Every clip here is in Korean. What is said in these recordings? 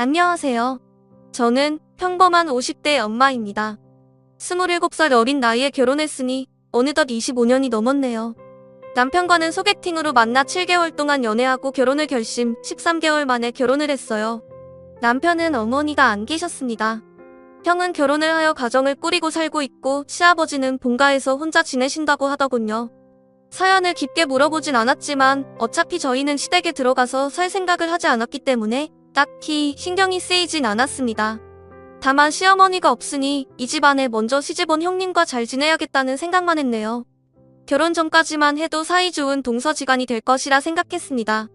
안녕하세요. 저는 평범한 50대 엄마입니다. 27살 어린 나이에 결혼했으니 어느덧 25년이 넘었네요. 남편과는 소개팅으로 만나 7개월 동안 연애하고 결혼을 결심, 13개월 만에 결혼을 했어요. 남편은 어머니가 안 계셨습니다. 형은 결혼을 하여 가정을 꾸리고 살고 있고 시아버지는 본가에서 혼자 지내신다고 하더군요. 사연을 깊게 물어보진 않았지만 어차피 저희는 시댁에 들어가서 살 생각을 하지 않았기 때문에 딱히 신경이 쓰이진 않았습니다. 다만 시어머니가 없으니 이 집안에 먼저 시집온 형님과 잘 지내야겠다는 생각만 했네요. 결혼 전까지만 해도 사이 좋은 동서지간이 될 것이라 생각했습니다.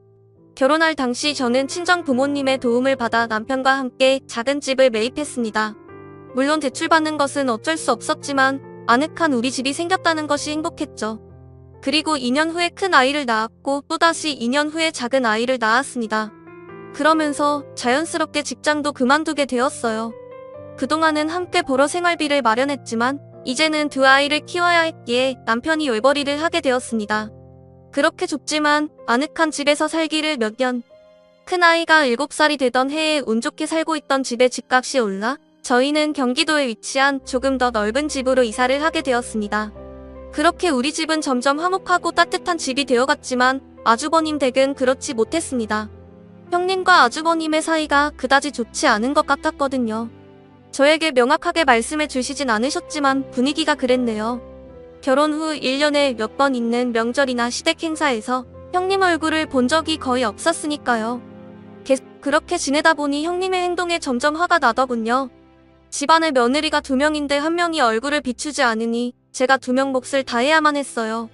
결혼할 당시 저는 친정 부모님의 도움을 받아 남편과 함께 작은 집을 매입했습니다. 물론 대출받는 것은 어쩔 수 없었지만 아늑한 우리 집이 생겼다는 것이 행복했죠. 그리고 2년 후에 큰 아이를 낳았고 또다시 2년 후에 작은 아이를 낳았습니다. 그러면서 자연스럽게 직장도 그만두게 되었어요. 그동안은 함께 벌어 생활비를 마련했지만 이제는 두 아이를 키워야 했기에 남편이 외벌이를 하게 되었습니다. 그렇게 좁지만 아늑한 집에서 살기를 몇 년. 큰아이가 7살이 되던 해에 운 좋게 살고 있던 집의 집값이 올라 저희는 경기도에 위치한 조금 더 넓은 집으로 이사를 하게 되었습니다. 그렇게 우리 집은 점점 화목하고 따뜻한 집이 되어갔지만 아주버님 댁은 그렇지 못했습니다. 형님과 아주버님의 사이가 그다지 좋지 않은 것 같았거든요. 저에게 명확하게 말씀해 주시진 않으셨지만 분위기가 그랬네요. 결혼 후 1년에 몇 번 있는 명절이나 시댁 행사에서 형님 얼굴을 본 적이 거의 없었으니까요. 계속 그렇게 지내다 보니 형님의 행동에 점점 화가 나더군요. 집안에 며느리가 2명인데 1명이 얼굴을 비추지 않으니 제가 2명 몫을 다해야만 했어요.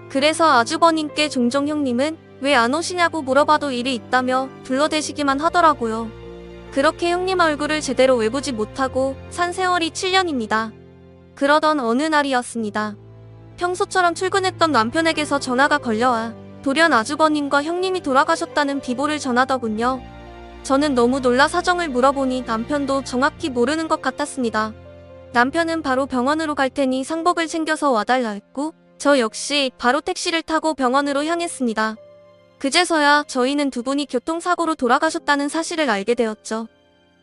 그래서 아주버님께 종종 형님은 왜 안 오시냐고 물어봐도 일이 있다며 불러대시기만 하더라고요. 그렇게 형님 얼굴을 제대로 외보지 못하고 산 세월이 7년입니다. 그러던 어느 날이었습니다. 평소처럼 출근했던 남편에게서 전화가 걸려와 돌연 아주버님과 형님이 돌아가셨다는 비보를 전하더군요. 저는 너무 놀라 사정을 물어보니 남편도 정확히 모르는 것 같았습니다. 남편은 바로 병원으로 갈 테니 상복을 챙겨서 와달라 했고 저 역시 바로 택시를 타고 병원으로 향했습니다. 그제서야 저희는 두 분이 교통사고로 돌아가셨다는 사실을 알게 되었죠.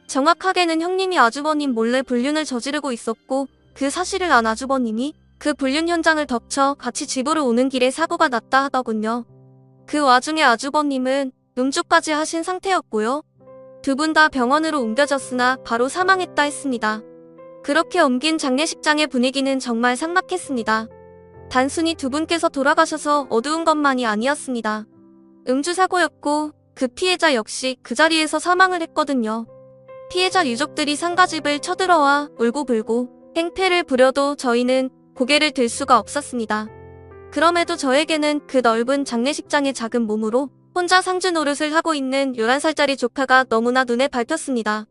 정확하게는 형님이 아주버님 몰래 불륜을 저지르고 있었고 그 사실을 안 아주버님이 그 불륜 현장을 덮쳐 같이 집으로 오는 길에 사고가 났다 하더군요. 그 와중에 아주버님은 음주까지 하신 상태였고요. 두 분 다 병원으로 옮겨졌으나 바로 사망했다 했습니다. 그렇게 옮긴 장례식장의 분위기는 정말 삭막했습니다. 단순히 두 분께서 돌아가셔서 어두운 것만이 아니었습니다. 음주사고였고 그 피해자 역시 그 자리에서 사망을 했거든요. 피해자 유족들이 상가집을 쳐들어와 울고불고 행패를 부려도 저희는 고개를 들 수가 없었습니다. 그럼에도 저에게는 그 넓은 장례식장의 작은 몸으로 혼자 상주 노릇을 하고 있는 11살짜리 조카가 너무나 눈에 밟혔습니다.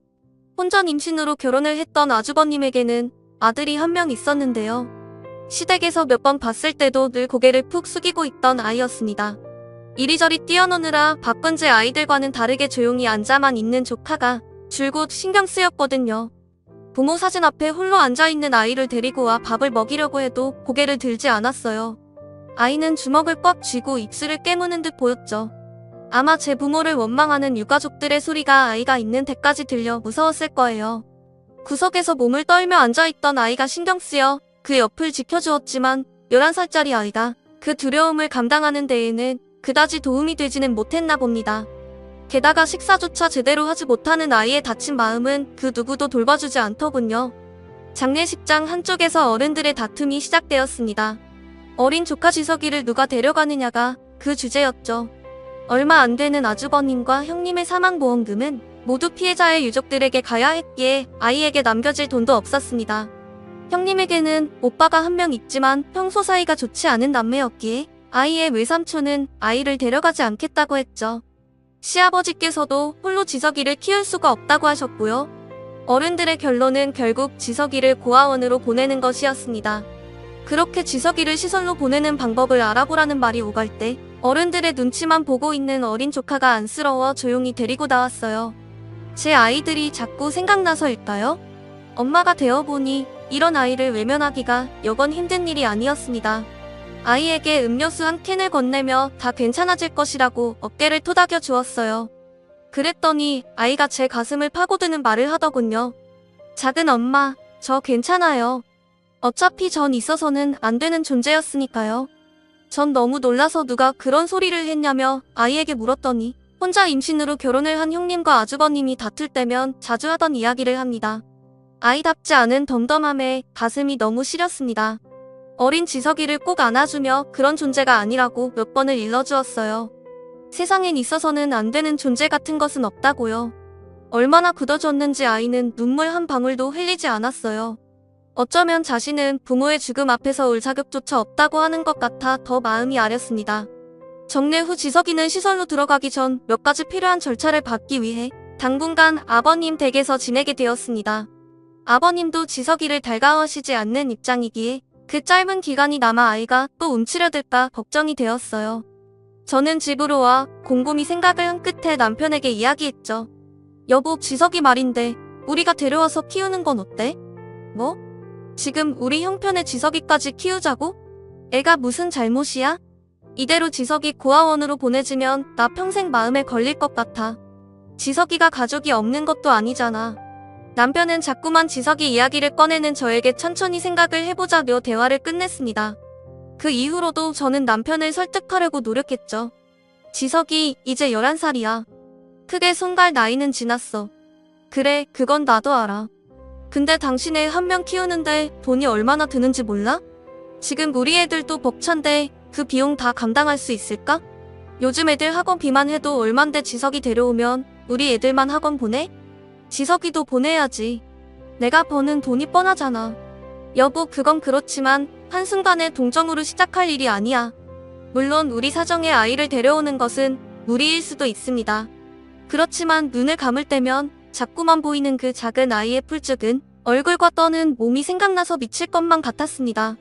혼전 임신으로 결혼을 했던 아주버님에게는 아들이 1명 있었는데요. 시댁에서 몇 번 봤을 때도 늘 고개를 푹 숙이고 있던 아이였습니다. 이리저리 뛰어노느라 바쁜 제 아이들과는 다르게 조용히 앉아만 있는 조카가 줄곧 신경 쓰였거든요. 부모 사진 앞에 홀로 앉아있는 아이를 데리고 와 밥을 먹이려고 해도 고개를 들지 않았어요. 아이는 주먹을 꽉 쥐고 입술을 깨무는 듯 보였죠. 아마 제 부모를 원망하는 유가족들의 소리가 아이가 있는 데까지 들려 무서웠을 거예요. 구석에서 몸을 떨며 앉아있던 아이가 신경 쓰여 그 옆을 지켜주었지만 11살짜리 아이가 그 두려움을 감당하는 데에는 그다지 도움이 되지는 못했나 봅니다. 게다가 식사조차 제대로 하지 못하는 아이의 다친 마음은 그 누구도 돌봐주지 않더군요. 장례식장 한쪽에서 어른들의 다툼이 시작되었습니다. 어린 조카 지석이를 누가 데려가느냐가 그 주제였죠. 얼마 안 되는 아주버님과 형님의 사망보험금은 모두 피해자의 유족들에게 가야 했기에 아이에게 남겨질 돈도 없었습니다. 형님에게는 오빠가 1명 있지만 평소 사이가 좋지 않은 남매였기에 아이의 외삼촌은 아이를 데려가지 않겠다고 했죠. 시아버지께서도 홀로 지석이를 키울 수가 없다고 하셨고요. 어른들의 결론은 결국 지석이를 고아원으로 보내는 것이었습니다. 그렇게 지석이를 시설로 보내는 방법을 알아보라는 말이 오갈 때 어른들의 눈치만 보고 있는 어린 조카가 안쓰러워 조용히 데리고 나왔어요. 제 아이들이 자꾸 생각나서일까요? 엄마가 되어보니 이런 아이를 외면하기가 여건 힘든 일이 아니었습니다. 아이에게 음료수 한 캔을 건네며 다 괜찮아질 것이라고 어깨를 토닥여 주었어요. 그랬더니 아이가 제 가슴을 파고드는 말을 하더군요. 작은 엄마, 저 괜찮아요. 어차피 전 있어서는 안 되는 존재였으니까요. 전 너무 놀라서 누가 그런 소리를 했냐며 아이에게 물었더니 혼자 임신으로 결혼을 한 형님과 아주버님이 다툴 때면 자주 하던 이야기를 합니다. 아이답지 않은 덤덤함에 가슴이 너무 시렸습니다. 어린 지석이를 꼭 안아주며 그런 존재가 아니라고 몇 번을 일러주었어요. 세상엔 있어서는 안 되는 존재 같은 것은 없다고요. 얼마나 굳어졌는지 아이는 눈물 한 방울도 흘리지 않았어요. 어쩌면 자신은 부모의 죽음 앞에서 울 자격조차 없다고 하는 것 같아 더 마음이 아렸습니다. 정례 후 지석이는 시설로 들어가기 전 몇 가지 필요한 절차를 받기 위해 당분간 아버님 댁에서 지내게 되었습니다. 아버님도 지석이를 달가워하시지 않는 입장이기에 그 짧은 기간이 남아 아이가 또 움츠려들까 걱정이 되었어요. 저는 집으로 와 곰곰이 생각을 한 끝에 남편에게 이야기했죠. 여보, 지석이 말인데 우리가 데려와서 키우는 건 어때? 뭐? 지금 우리 형편의 지석이까지 키우자고? 애가 무슨 잘못이야? 이대로 지석이 고아원으로 보내지면 나 평생 마음에 걸릴 것 같아. 지석이가 가족이 없는 것도 아니잖아. 남편은 자꾸만 지석이 이야기를 꺼내는 저에게 천천히 생각을 해보자며 대화를 끝냈습니다. 그 이후로도 저는 남편을 설득하려고 노력했죠. 지석이 이제 11살이야. 크게 손갈 나이는 지났어. 그래, 그건 나도 알아. 근데 당신애 한 명 키우는데 돈이 얼마나 드는지 몰라? 지금 우리 애들도 벅찬데 그 비용 다 감당할 수 있을까? 요즘 애들 학원비만 해도 얼만데 지석이 데려오면 우리 애들만 학원 보내? 지석이도 보내야지. 내가 버는 돈이 뻔하잖아. 여보, 그건 그렇지만 한순간에 동정으로 시작할 일이 아니야. 물론 우리 사정에 아이를 데려오는 것은 무리일 수도 있습니다. 그렇지만 눈을 감을 때면 자꾸만 보이는 그 작은 아이의 풀죽은 얼굴과 떠는 몸이 생각나서 미칠 것만 같았습니다.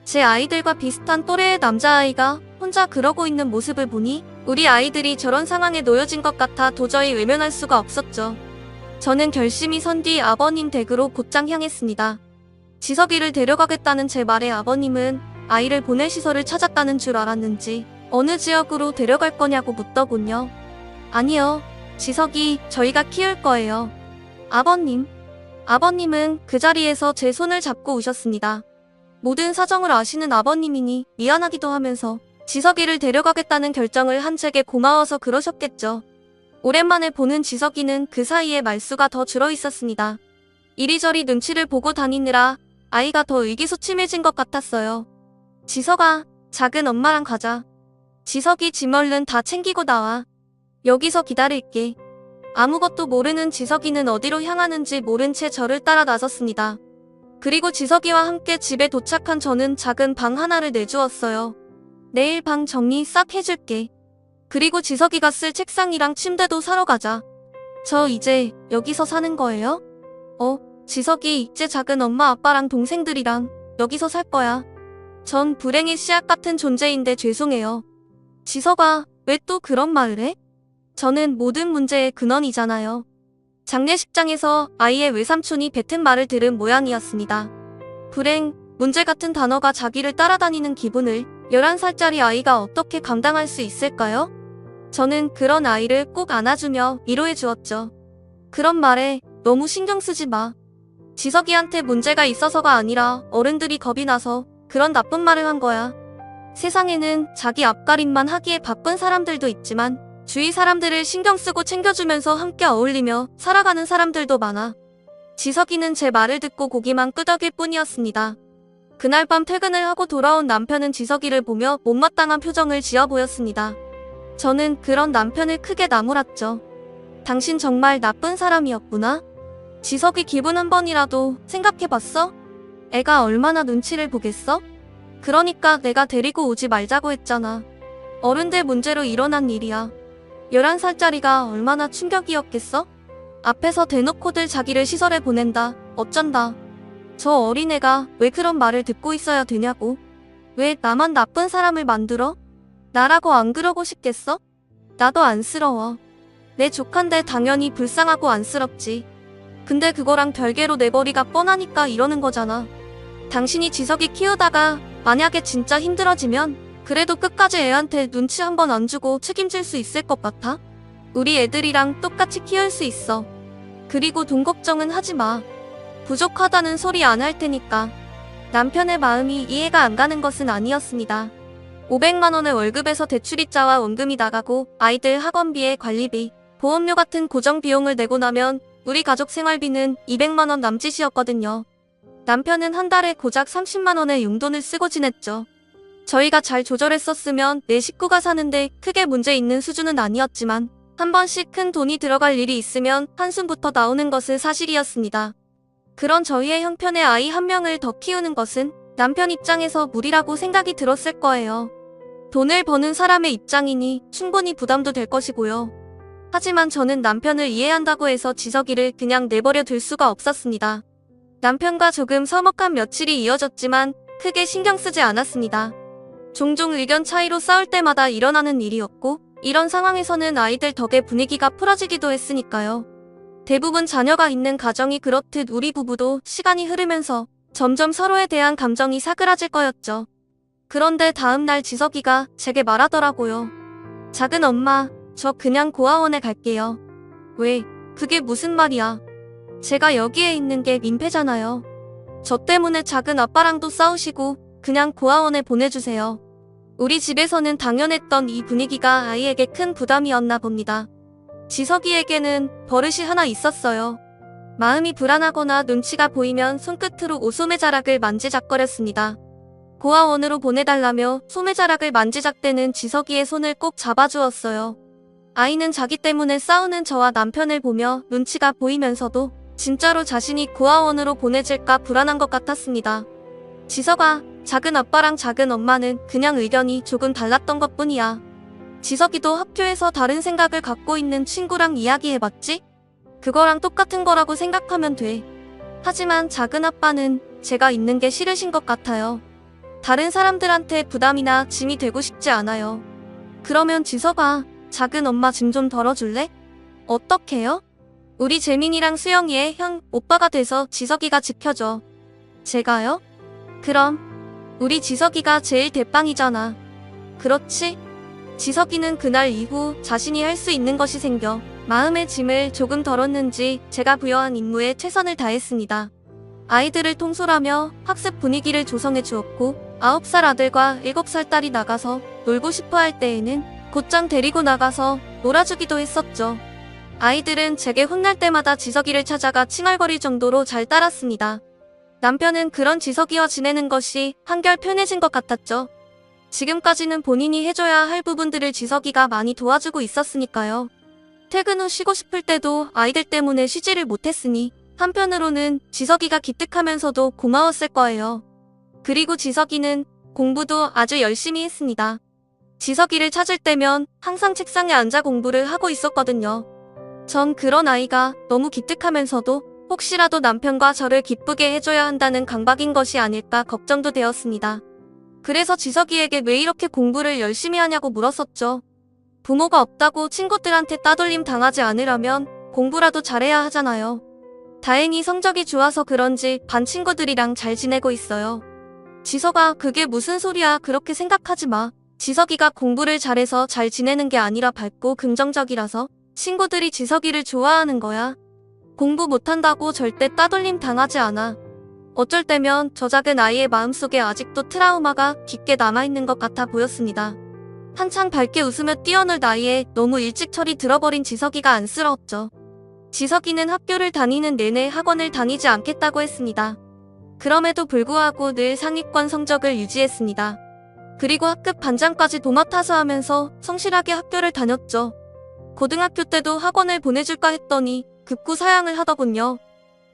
제 아이들과 비슷한 또래의 남자아이가 혼자 그러고 있는 모습을 보니 우리 아이들이 저런 상황에 놓여진 것 같아 도저히 외면할 수가 없었죠. 저는 결심이 선 뒤 아버님 댁으로 곧장 향했습니다. 지석이를 데려가겠다는 제 말에 아버님은 아이를 보낼 시설을 찾았다는 줄 알았는지 어느 지역으로 데려갈 거냐고 묻더군요. 아니요. 지석이 저희가 키울 거예요. 아버님. 아버님은 그 자리에서 제 손을 잡고 우셨습니다. 모든 사정을 아시는 아버님이니 미안하기도 하면서 지석이를 데려가겠다는 결정을 한 제게 고마워서 그러셨겠죠. 오랜만에 보는 지석이는 그 사이에 말수가 더 줄어 있었습니다. 이리저리 눈치를 보고 다니느라 아이가 더 의기소침해진 것 같았어요. 지석아, 작은 엄마랑 가자. 지석이 짐 얼른 다 챙기고 나와. 여기서 기다릴게. 아무것도 모르는 지석이는 어디로 향하는지 모른 채 저를 따라 나섰습니다. 그리고 지석이와 함께 집에 도착한 저는 작은 방 하나를 내주었어요. 내일 방 정리 싹 해줄게. 그리고 지석이가 쓸 책상이랑 침대도 사러 가자. 저 이제 여기서 사는 거예요? 지석이 이제 작은 엄마 아빠랑 동생들이랑 여기서 살 거야. 전 불행의 씨앗 같은 존재인데 죄송해요. 지석아, 왜 또 그런 말을 해? 저는 모든 문제의 근원이잖아요. 장례식장에서 아이의 외삼촌이 뱉은 말을 들은 모양이었습니다. 불행, 문제 같은 단어가 자기를 따라다니는 기분을 11살짜리 아이가 어떻게 감당할 수 있을까요? 저는 그런 아이를 꼭 안아주며 위로해 주었죠. 그런 말에 너무 신경 쓰지 마. 지석이한테 문제가 있어서가 아니라 어른들이 겁이 나서 그런 나쁜 말을 한 거야. 세상에는 자기 앞가림만 하기에 바쁜 사람들도 있지만 주위 사람들을 신경 쓰고 챙겨주면서 함께 어울리며 살아가는 사람들도 많아. 지석이는 제 말을 듣고 고기만 끄덕일 뿐이었습니다. 그날 밤 퇴근을 하고 돌아온 남편은 지석이를 보며 못마땅한 표정을 지어 보였습니다. 저는 그런 남편을 크게 나무랐죠. 당신 정말 나쁜 사람이었구나. 지석이 기분 한 번이라도 생각해봤어? 애가 얼마나 눈치를 보겠어? 그러니까 내가 데리고 오지 말자고 했잖아. 어른들 문제로 일어난 일이야. 11살짜리가 얼마나 충격이었겠어? 앞에서 대놓고들 자기를 시설에 보낸다, 어쩐다. 저 어린애가 왜 그런 말을 듣고 있어야 되냐고. 왜 나만 나쁜 사람을 만들어? 나라고 안 그러고 싶겠어? 나도 안쓰러워. 내 조칸데 당연히 불쌍하고 안쓰럽지. 근데 그거랑 별개로 내버리가 뻔하니까 이러는 거잖아. 당신이 지석이 키우다가 만약에 진짜 힘들어지면 그래도 끝까지 애한테 눈치 한 번 안 주고 책임질 수 있을 것 같아? 우리 애들이랑 똑같이 키울 수 있어. 그리고 돈 걱정은 하지 마. 부족하다는 소리 안 할 테니까. 남편의 마음이 이해가 안 가는 것은 아니었습니다. 500만 원의 월급에서 대출이자와 원금이 나가고 아이들 학원비에 관리비, 보험료 같은 고정 비용을 내고 나면 우리 가족 생활비는 200만 원 남짓이었거든요. 남편은 한 달에 고작 30만 원의 용돈을 쓰고 지냈죠. 저희가 잘 조절했었으면 내 식구가 사는데 크게 문제 있는 수준은 아니었지만 한 번씩 큰 돈이 들어갈 일이 있으면 한숨부터 나오는 것은 사실이었습니다. 그런 저희의 형편의 아이 한 명을 더 키우는 것은 남편 입장에서 무리라고 생각이 들었을 거예요. 돈을 버는 사람의 입장이니 충분히 부담도 될 것이고요. 하지만 저는 남편을 이해한다고 해서 지석이를 그냥 내버려 둘 수가 없었습니다. 남편과 조금 서먹한 며칠이 이어졌지만 크게 신경 쓰지 않았습니다. 종종 의견 차이로 싸울 때마다 일어나는 일이었고 이런 상황에서는 아이들 덕에 분위기가 풀어지기도 했으니까요. 대부분 자녀가 있는 가정이 그렇듯 우리 부부도 시간이 흐르면서 점점 서로에 대한 감정이 사그라질 거였죠. 그런데 다음날 지석이가 제게 말하더라고요. 작은 엄마, 저 그냥 고아원에 갈게요. 왜? 그게 무슨 말이야? 제가 여기에 있는 게 민폐잖아요. 저 때문에 작은 아빠랑도 싸우시고 그냥 고아원에 보내주세요. 우리 집에서는 당연했던 이 분위기가 아이에게 큰 부담이었나 봅니다. 지석이에게는 버릇이 하나 있었어요. 마음이 불안하거나 눈치가 보이면 손끝으로 오소매자락을 만지작거렸습니다. 고아원으로 보내달라며 소매자락을 만지작대는 지석이의 손을 꼭 잡아주었어요. 아이는 자기 때문에 싸우는 저와 남편을 보며 눈치가 보이면서도 진짜로 자신이 고아원으로 보내질까 불안한 것 같았습니다. 지석아, 작은 아빠랑 작은 엄마는 그냥 의견이 조금 달랐던 것뿐이야. 지석이도 학교에서 다른 생각을 갖고 있는 친구랑 이야기해봤지? 그거랑 똑같은 거라고 생각하면 돼. 하지만 작은 아빠는 제가 있는 게 싫으신 것 같아요. 다른 사람들한테 부담이나 짐이 되고 싶지 않아요. 그러면 지석아, 작은 엄마 짐 좀 덜어줄래? 어떡해요? 우리 재민이랑 수영이의 형, 오빠가 돼서 지석이가 지켜줘. 제가요? 그럼 우리 지석이가 제일 대빵이잖아. 그렇지? 지석이는 그날 이후 자신이 할 수 있는 것이 생겨 마음의 짐을 조금 덜었는지 제가 부여한 임무에 최선을 다했습니다. 아이들을 통솔하며 학습 분위기를 조성해 주었고 9살 아들과 7살 딸이 나가서 놀고 싶어 할 때에는 곧장 데리고 나가서 놀아주기도 했었죠. 아이들은 제게 혼날 때마다 지석이를 찾아가 칭얼거릴 정도로 잘 따랐습니다. 남편은 그런 지석이와 지내는 것이 한결 편해진 것 같았죠. 지금까지는 본인이 해줘야 할 부분들을 지석이가 많이 도와주고 있었으니까요. 퇴근 후 쉬고 싶을 때도 아이들 때문에 쉬지를 못했으니 한편으로는 지석이가 기특하면서도 고마웠을 거예요. 그리고 지석이는 공부도 아주 열심히 했습니다. 지석이를 찾을 때면 항상 책상에 앉아 공부를 하고 있었거든요. 전 그런 아이가 너무 기특하면서도 혹시라도 남편과 저를 기쁘게 해줘야 한다는 강박인 것이 아닐까 걱정도 되었습니다. 그래서 지석이에게 왜 이렇게 공부를 열심히 하냐고 물었었죠. 부모가 없다고 친구들한테 따돌림 당하지 않으려면 공부라도 잘해야 하잖아요. 다행히 성적이 좋아서 그런지 반 친구들이랑 잘 지내고 있어요. 지석아, 그게 무슨 소리야. 그렇게 생각하지 마. 지석이가 공부를 잘해서 잘 지내는 게 아니라 밝고 긍정적이라서 친구들이 지석이를 좋아하는 거야. 공부 못한다고 절대 따돌림 당하지 않아. 어쩔 때면 저 작은 아이의 마음속에 아직도 트라우마가 깊게 남아있는 것 같아 보였습니다. 한창 밝게 웃으며 뛰어놀 나이에 너무 일찍 철이 들어버린 지석이가 안쓰러웠죠. 지석이는 학교를 다니는 내내 학원을 다니지 않겠다고 했습니다. 그럼에도 불구하고 늘 상위권 성적을 유지했습니다. 그리고 학급 반장까지 도맡아서 하면서 성실하게 학교를 다녔죠. 고등학교 때도 학원을 보내줄까 했더니 극구 사양을 하더군요.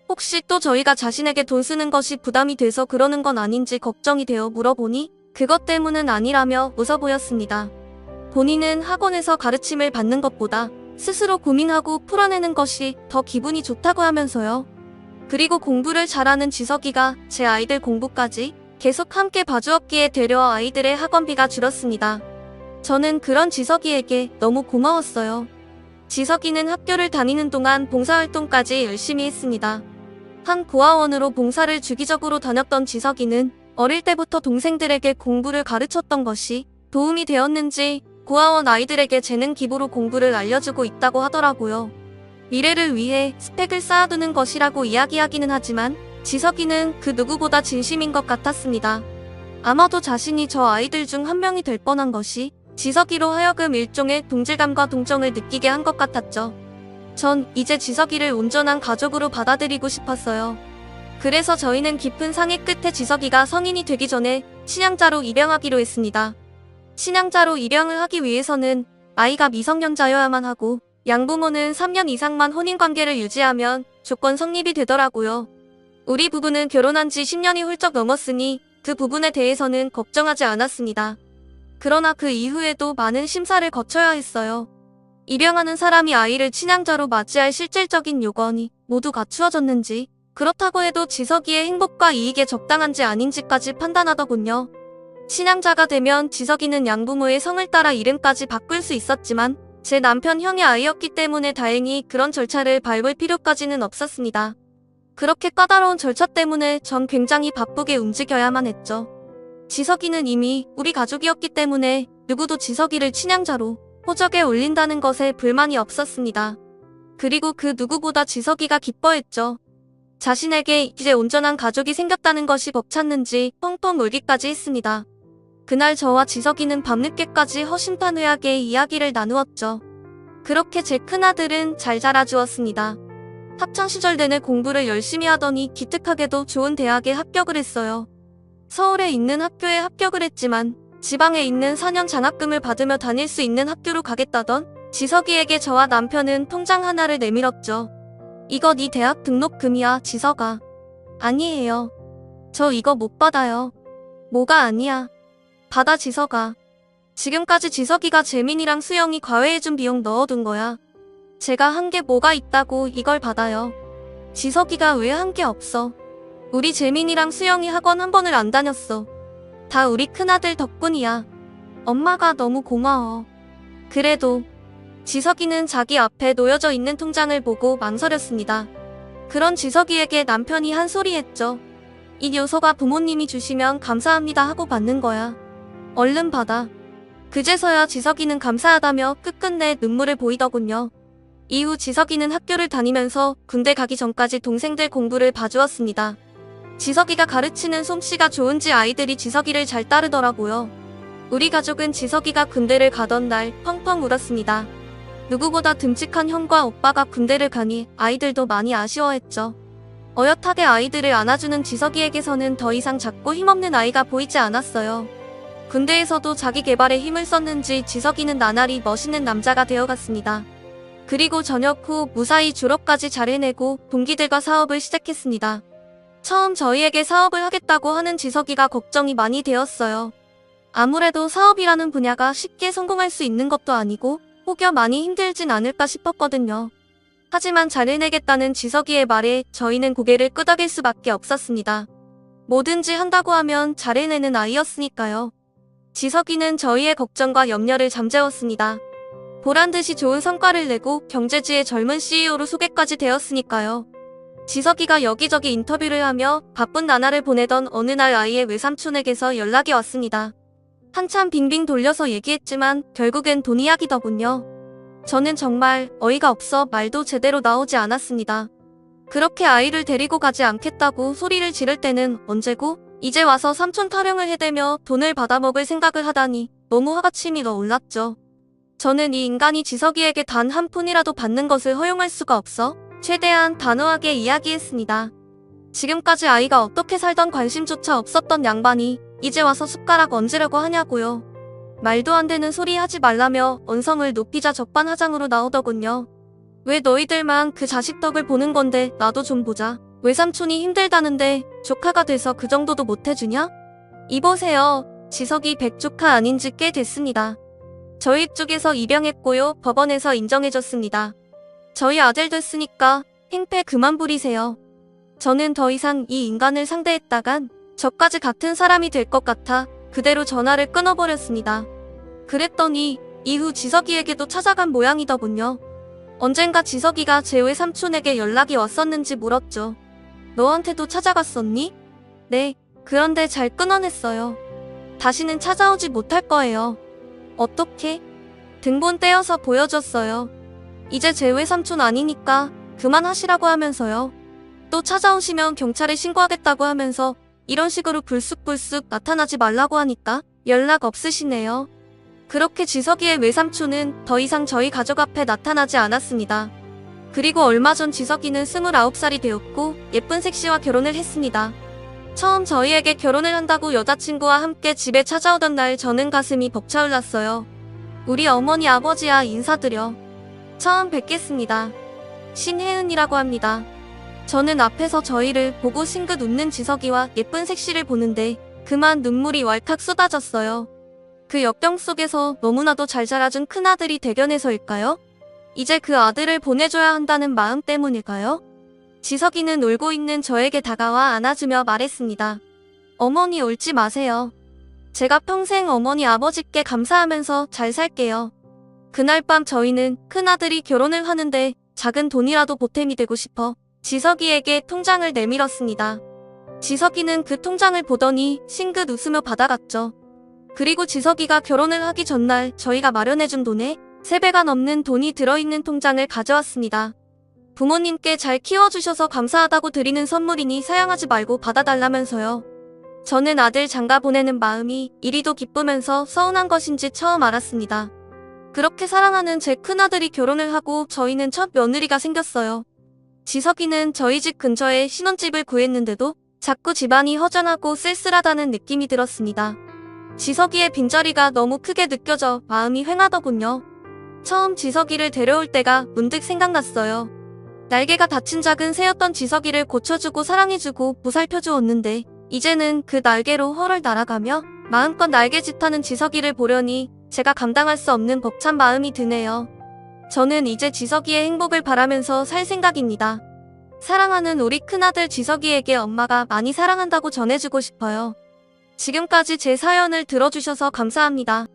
혹시 또 저희가 자신에게 돈 쓰는 것이 부담이 돼서 그러는 건 아닌지 걱정이 되어 물어보니 그것 때문은 아니라며 웃어 보였습니다. 본인은 학원에서 가르침을 받는 것보다 스스로 고민하고 풀어내는 것이 더 기분이 좋다고 하면서요. 그리고 공부를 잘하는 지석이가 제 아이들 공부까지 계속 함께 봐주었기에 되려 아이들의 학원비가 줄었습니다. 저는 그런 지석이에게 너무 고마웠어요. 지석이는 학교를 다니는 동안 봉사활동까지 열심히 했습니다. 한 고아원으로 봉사를 주기적으로 다녔던 지석이는 어릴 때부터 동생들에게 공부를 가르쳤던 것이 도움이 되었는지 고아원 아이들에게 재능 기부로 공부를 알려주고 있다고 하더라고요. 미래를 위해 스펙을 쌓아두는 것이라고 이야기하기는 하지만 지석이는 그 누구보다 진심인 것 같았습니다. 아마도 자신이 저 아이들 중 한 명이 될 뻔한 것이 지석이로 하여금 일종의 동질감과 동정을 느끼게 한 것 같았죠. 전 이제 지석이를 온전한 가족으로 받아들이고 싶었어요. 그래서 저희는 깊은 상의 끝에 지석이가 성인이 되기 전에 신양자로 입양하기로 했습니다. 신양자로 입양을 하기 위해서는 아이가 미성년자여야만 하고 양부모는 3년 이상만 혼인관계를 유지하면 조건 성립이 되더라고요. 우리 부부는 결혼한 지 10년이 훌쩍 넘었으니 그 부분에 대해서는 걱정하지 않았습니다. 그러나 그 이후에도 많은 심사를 거쳐야 했어요. 입양하는 사람이 아이를 친양자로 맞이할 실질적인 요건이 모두 갖추어졌는지, 그렇다고 해도 지석이의 행복과 이익에 적당한지 아닌지까지 판단하더군요. 친양자가 되면 지석이는 양부모의 성을 따라 이름까지 바꿀 수 있었지만 제 남편 형의 아이였기 때문에 다행히 그런 절차를 밟을 필요까지는 없었습니다. 그렇게 까다로운 절차 때문에 전 굉장히 바쁘게 움직여야만 했죠. 지석이는 이미 우리 가족이었기 때문에 누구도 지석이를 친양자로 호적에 올린다는 것에 불만이 없었습니다. 그리고 그 누구보다 지석이가 기뻐했죠. 자신에게 이제 온전한 가족이 생겼다는 것이 벅찼는지 펑펑 울기까지 했습니다. 그날 저와 지석이는 밤늦게까지 허심탄회하게 이야기를 나누었죠. 그렇게 제 큰아들은 잘 자라주었습니다. 학창시절 내내 공부를 열심히 하더니 기특하게도 좋은 대학에 합격을 했어요. 서울에 있는 학교에 합격을 했지만 지방에 있는 4년 장학금을 받으며 다닐 수 있는 학교로 가겠다던 지석이에게 저와 남편은 통장 하나를 내밀었죠. 이거 네 대학 등록금이야, 지석아. 아니에요. 저 이거 못 받아요. 뭐가 아니야. 받아, 지석아. 지금까지 지석이가 재민이랑 수영이 과외해준 비용 넣어둔 거야. 제가 한 게 뭐가 있다고 이걸 받아요. 지석이가 왜 한 게 없어. 우리 재민이랑 수영이 학원 한 번을 안 다녔어. 다 우리 큰아들 덕분이야. 엄마가 너무 고마워. 그래도 지석이는 자기 앞에 놓여져 있는 통장을 보고 망설였습니다. 그런 지석이에게 남편이 한 소리 했죠. 이 녀석아, 부모님이 주시면 감사합니다 하고 받는 거야. 얼른 받아. 그제서야 지석이는 감사하다며 끝끝내 눈물을 보이더군요. 이후 지석이는 학교를 다니면서 군대 가기 전까지 동생들 공부를 봐주었습니다. 지석이가 가르치는 솜씨가 좋은지 아이들이 지석이를 잘 따르더라고요. 우리 가족은 지석이가 군대를 가던 날 펑펑 울었습니다. 누구보다 듬직한 형과 오빠가 군대를 가니 아이들도 많이 아쉬워했죠. 어엿하게 아이들을 안아주는 지석이에게서는 더 이상 작고 힘없는 아이가 보이지 않았어요. 군대에서도 자기 개발에 힘을 썼는지 지석이는 나날이 멋있는 남자가 되어갔습니다. 그리고 전역 후 무사히 졸업까지 잘 해내고 동기들과 사업을 시작했습니다. 처음 저희에게 사업을 하겠다고 하는 지석이가 걱정이 많이 되었어요. 아무래도 사업이라는 분야가 쉽게 성공할 수 있는 것도 아니고 혹여 많이 힘들진 않을까 싶었거든요. 하지만 잘 해내겠다는 지석이의 말에 저희는 고개를 끄덕일 수밖에 없었습니다. 뭐든지 한다고 하면 잘 해내는 아이였으니까요. 지석이는 저희의 걱정과 염려를 잠재웠습니다. 보란듯이 좋은 성과를 내고 경제지의 젊은 CEO로 소개까지 되었으니까요. 지석이가 여기저기 인터뷰를 하며 바쁜 나날을 보내던 어느 날 아이의 외삼촌에게서 연락이 왔습니다. 한참 빙빙 돌려서 얘기했지만 결국엔 돈 이야기더군요. 저는 정말 어이가 없어 말도 제대로 나오지 않았습니다. 그렇게 아이를 데리고 가지 않겠다고 소리를 지를 때는 언제고 이제 와서 삼촌 타령을 해대며 돈을 받아먹을 생각을 하다니 너무 화가 치밀어 올랐죠. 저는 이 인간이 지석이에게 단 한 푼이라도 받는 것을 허용할 수가 없어 최대한 단호하게 이야기했습니다. 지금까지 아이가 어떻게 살던 관심조차 없었던 양반이 이제 와서 숟가락 얹으려고 하냐고요. 말도 안 되는 소리 하지 말라며 언성을 높이자 적반하장으로 나오더군요. 왜 너희들만 그 자식 덕을 보는 건데 나도 좀 보자. 외삼촌이 힘들다는데 조카가 돼서 그 정도도 못해주냐? 이보세요. 지석이 백조카 아닌 지 꽤 됐습니다. 저희 쪽에서 입양했고요. 법원에서 인정해줬습니다. 저희 아들 됐으니까 행패 그만 부리세요. 저는 더 이상 이 인간을 상대했다간 저까지 같은 사람이 될 것 같아 그대로 전화를 끊어버렸습니다. 그랬더니 이후 지석이에게도 찾아간 모양이더군요. 언젠가 지석이가 제 외삼촌에게 연락이 왔었는지 물었죠. 너한테도 찾아갔었니? 네, 그런데 잘 끊어냈어요. 다시는 찾아오지 못할 거예요. 어떻게? 등본 떼어서 보여줬어요. 이제 제 외삼촌 아니니까 그만하시라고 하면서요. 또 찾아오시면 경찰에 신고하겠다고 하면서 이런 식으로 불쑥불쑥 나타나지 말라고 하니까 연락 없으시네요. 그렇게 지석이의 외삼촌은 더 이상 저희 가족 앞에 나타나지 않았습니다. 그리고 얼마 전 지석이는 29살이 되었고 예쁜 색씨와 결혼을 했습니다. 처음 저희에게 결혼을 한다고 여자친구와 함께 집에 찾아오던 날 저는 가슴이 벅차올랐어요. 우리 어머니 아버지야 인사드려. 처음 뵙겠습니다. 신혜은이라고 합니다. 저는 앞에서 저희를 보고 싱긋 웃는 지석이와 예쁜 색씨를 보는데 그만 눈물이 왈칵 쏟아졌어요. 그 역경 속에서 너무나도 잘 자라준 큰아들이 대견해서일까요? 이제 그 아들을 보내줘야 한다는 마음 때문일까요? 지석이는 울고 있는 저에게 다가와 안아주며 말했습니다. 어머니 울지 마세요. 제가 평생 어머니 아버지께 감사하면서 잘 살게요. 그날 밤 저희는 큰아들이 결혼을 하는데 작은 돈이라도 보탬이 되고 싶어 지석이에게 통장을 내밀었습니다. 지석이는 그 통장을 보더니 싱긋 웃으며 받아갔죠. 그리고 지석이가 결혼을 하기 전날 저희가 마련해준 돈에 3배가 넘는 돈이 들어있는 통장을 가져왔습니다. 부모님께 잘 키워주셔서 감사하다고 드리는 선물이니 사양하지 말고 받아달라면서요. 저는 아들 장가 보내는 마음이 이리도 기쁘면서 서운한 것인지 처음 알았습니다. 그렇게 사랑하는 제 큰아들이 결혼을 하고 저희는 첫 며느리가 생겼어요. 지석이는 저희 집 근처에 신혼집을 구했는데도 자꾸 집안이 허전하고 쓸쓸하다는 느낌이 들었습니다. 지석이의 빈자리가 너무 크게 느껴져 마음이 휑하더군요. 처음 지석이를 데려올 때가 문득 생각났어요. 날개가 다친 작은 새였던 지석이를 고쳐주고 사랑해주고 보살펴주었는데 이제는 그 날개로 헐헐 날아가며 마음껏 날개짓하는 지석이를 보려니 제가 감당할 수 없는 벅찬 마음이 드네요. 저는 이제 지석이의 행복을 바라면서 살 생각입니다. 사랑하는 우리 큰아들 지석이에게 엄마가 많이 사랑한다고 전해주고 싶어요. 지금까지 제 사연을 들어주셔서 감사합니다.